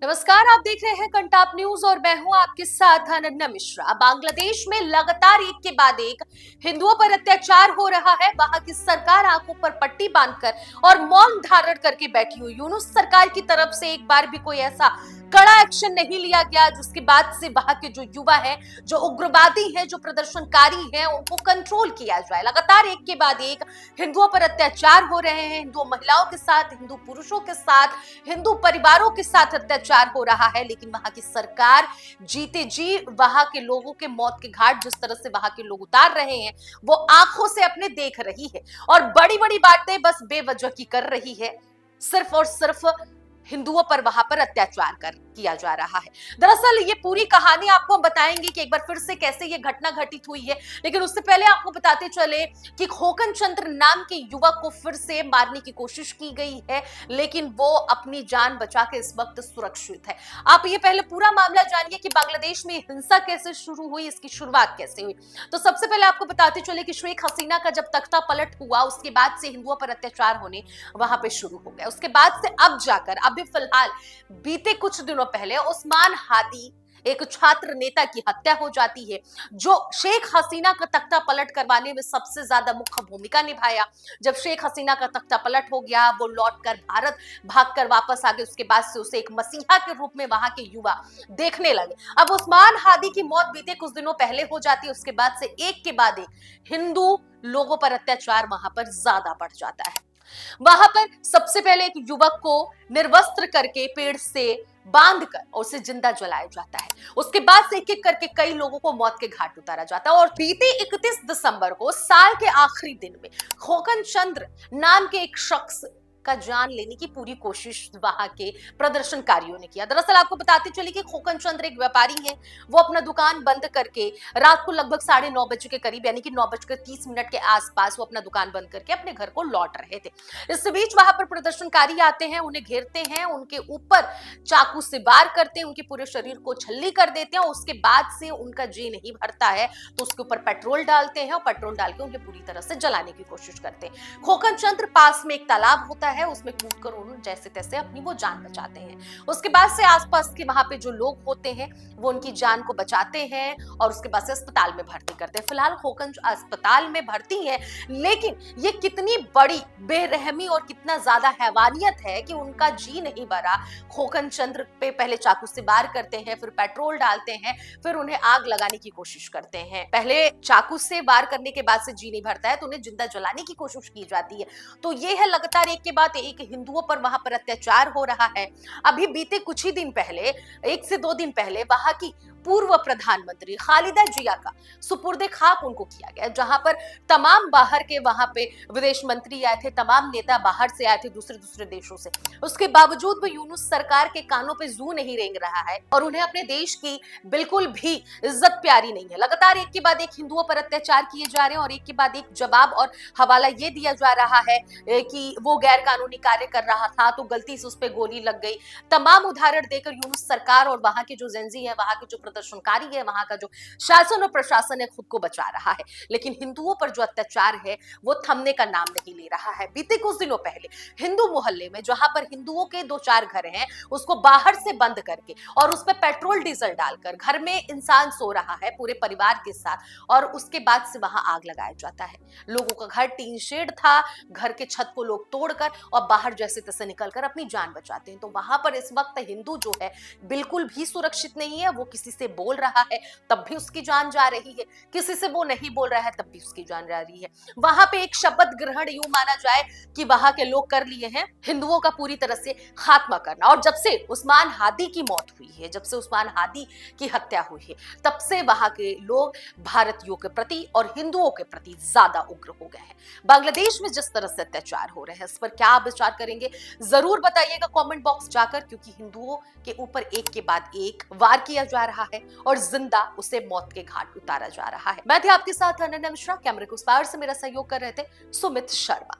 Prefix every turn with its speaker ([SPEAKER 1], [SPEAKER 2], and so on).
[SPEAKER 1] नमस्कार, आप देख रहे हैं कंटाप न्यूज और मैं हूं आपके साथ अनन्या मिश्रा। बांग्लादेश में लगातार एक के बाद एक हिंदुओं पर अत्याचार हो रहा है। वहां की सरकार आंखों पर पट्टी बांधकर और मौन धारण करके बैठी हुई। यूनुस सरकार की तरफ से एक बार भी कोई ऐसा कड़ा एक्शन नहीं लिया गया, जिसके बाद से वहां के जो युवा हैं, जो उग्रवादी हैं, जो प्रदर्शनकारी हैं, उनको कंट्रोल किया जाए। लगातार एक के बाद एक हिंदुओं पर अत्याचार हो रहे हैं। हिंदू महिलाओं के साथ, हिंदू पुरुषों के साथ, हिंदू परिवारों के साथ अत्याचार हो रहा है। लेकिन वहां की सरकार जीते जी वहां के लोगों के मौत के घाट जिस तरह से वहां के लोग उतार रहे हैं, वो आंखों से अपने देख रही है और बड़ी बड़ी बातें बस बेवजह की कर रही है। सिर्फ और सिर्फ हिंदुओं पर वहां पर अत्याचार किया जा रहा है। दरअसल ये पूरी कहानी आपको हम बताएंगे कि एक बार फिर से कैसे ये घटना घटित हुई है। लेकिन उससे पहले आपको बताते चले कि खोकन चंद्र नाम के युवक को फिर से मारने की कोशिश की गई है, लेकिन वो अपनी जान बचा के इस वक्त सुरक्षित है। आप ये पहले पूरा मामला जानिए कि बांग्लादेश में हिंसा कैसे शुरू हुई, इसकी शुरुआत कैसे हुई। तो सबसे पहले आपको बताते चले कि शेख हसीना का जब तख्ता पलट हुआ, उसके बाद से हिंदुओं पर अत्याचार होने वहां पे शुरू हो गया। उसके बाद से अब जाकर अभी फिलहाल बीते कुछ दिनों पहले उस्मान हादी, एक छात्र नेता की हत्या हो जाती है, जो शेख हसीना का तख्ता पलट करवाने में सबसे ज्यादा मुख्य भूमिका निभाया। जब शेख हसीना का तख्ता पलट हो गया, वो लौटकर भारत भागकर वापस आ गए। उसके बाद से उसे एक मसीहा के रूप में वहां के युवा देखने लगे। अब उस्मान हादी की मौत बीते कुछ दिनों पहले हो जाती है। उसके बाद से एक के बाद एक हिंदू लोगों पर अत्याचार वहां पर ज्यादा बढ़ जाता है। वहां पर सबसे पहले एक युवक को निर्वस्त्र करके पेड़ से बांधकर और उसे जिंदा जलाया जाता है। उसके बाद से एक एक करके कई लोगों को मौत के घाट उतारा जाता है। और बीते 31 दिसंबर को, साल के आखिरी दिन में, खोकन चंद्र नाम के एक शख्स का जान लेने की पूरी कोशिश वहां के प्रदर्शनकारियों ने किया। दरअसल आपको बताते चले कि खोकन चंद्र एक व्यापारी हैं। वो अपना दुकान बंद करके रात को लगभग 9:30 बजे के करीब, यानी कि 9:30 के आसपास, वो अपना दुकान बंद करके अपने घर को लौट रहे थे। इस बीच वहां पर प्रदर्शनकारी आते हैं, उन्हें घेरते हैं, उनके ऊपर चाकू से वार करते हैं, उनके पूरे शरीर को छल्ली कर देते हैं। उसके बाद से उनका जी नहीं भरता है तो उसके ऊपर पेट्रोल डालते हैं और पेट्रोल डाल के उन्हें पूरी तरह से जलाने की कोशिश करते हैं। खोकन चंद्र पास में एक तालाब होता है, उसमें कूदकर उन्होंने जैसे तैसे अपनी वो जान बचाते हैं। उसके बाद से आसपास के वहां पे जो लोग होते हैं वो उनकी जान को बचाते हैं और उसके बाद से अस्पताल में भर्ती करते हैं। फिलहाल खोकन अस्पताल में भर्ती है, लेकिन ये कितनी बड़ी बेरहमी और कितना ज्यादा हैवानियत है कि उनका जी नहीं भरा। खोकन चंद्र पे पहले चाकू से वार करते हैं, फिर पेट्रोल डालते हैं, फिर उन्हें आग लगाने की कोशिश करते हैं। पहले चाकू से वार करने के बाद से जी नहीं भरता है तो उन्हें जिंदा जलाने की कोशिश की जाती है। तो ये है लगातार एक के बाद एक हिंदुओं पर वहां पर अत्याचार हो रहा है। अभी बीते कुछ ही दिन पहले, 1 से 2 दिन पहले, वहां की पूर्व प्रधानमंत्री खालिदा जिया का सुपुर्दे खाक उनको किया गया, जहां पर तमाम बाहर के वहां पे विदेश मंत्री आए थे, तमाम नेता बाहर से आए थे, दूसरे दूसरे देशों से। उसके बावजूद भी यूनुस सरकार के कानों पे जू नहीं रेंग रहा है और उन्हें अपने देश की बिल्कुल भी इज्जत प्यारी नहीं है। लगातार एक के बाद एक हिंदुओं पर अत्याचार किए जा रहे हैं और एक के बाद एक जवाब और हवाला ये दिया जा रहा है कि वो गैर कानूनी कार्य कर रहा था तो गलती से उस पर गोली लग गई। तमाम उदाहरण देकर यूनुस सरकार और वहां के जो जेंजी है, वहां के जो प्रदर्शनकारी है, वहां का जो शासन और प्रशासन है, खुद को बचा रहा है। लेकिन हिंदुओं पर जो अत्याचार है वो थमने का नाम नहीं ले रहा है। बीते कुछ दिनों पहले हिंदू मोहल्ले में, जहां पर हिंदुओं के 2-4 घर हैं, उसको बाहर से बंद करके और उस पर पेट्रोल डीजल डालकर, घर में इंसान सो रहा है पूरे परिवार के साथ, और उसके बाद से वहां आग लगाया जाता है। लोगों का घर टीन शेड था, घर के छत को लोग तोड़कर और बाहर जैसे तैसे निकलकर अपनी जान बचाते हैं। तो वहां पर इस वक्त हिंदू जो है बिल्कुल भी सुरक्षित नहीं है। वो किसी से बोल रहा है तब भी उसकी जान जा रही है, किसी से वो नहीं बोल रहा है तब भी उसकी जान जा रही है। वहां पे एक शपथ ग्रहण यूं माना जाए कि वहां के लोग कर लिए हैं हिंदुओं का पूरी तरह से खात्मा करना। और जब से उस्मान हादी की मौत हुई है, जब से उस्मान हादी की हत्या हुई है, तब से वहां के लोग भारतीयों के प्रति और हिंदुओं के प्रति ज्यादा उग्र हो गए हैं। बांग्लादेश में जिस तरह से अत्याचार हो रहे हैं, इस पर क्या आप विचार करेंगे जरूर बताइएगा कमेंट बॉक्स जाकर, क्योंकि हिंदुओं के ऊपर एक के बाद एक वार किया जा रहा है और जिंदा उसे मौत के घाट उतारा जा रहा है। मैं थी आपके साथ अनन्या मिश्रा, कैमरे को उस पार से मेरा सहयोग कर रहे थे सुमित शर्मा।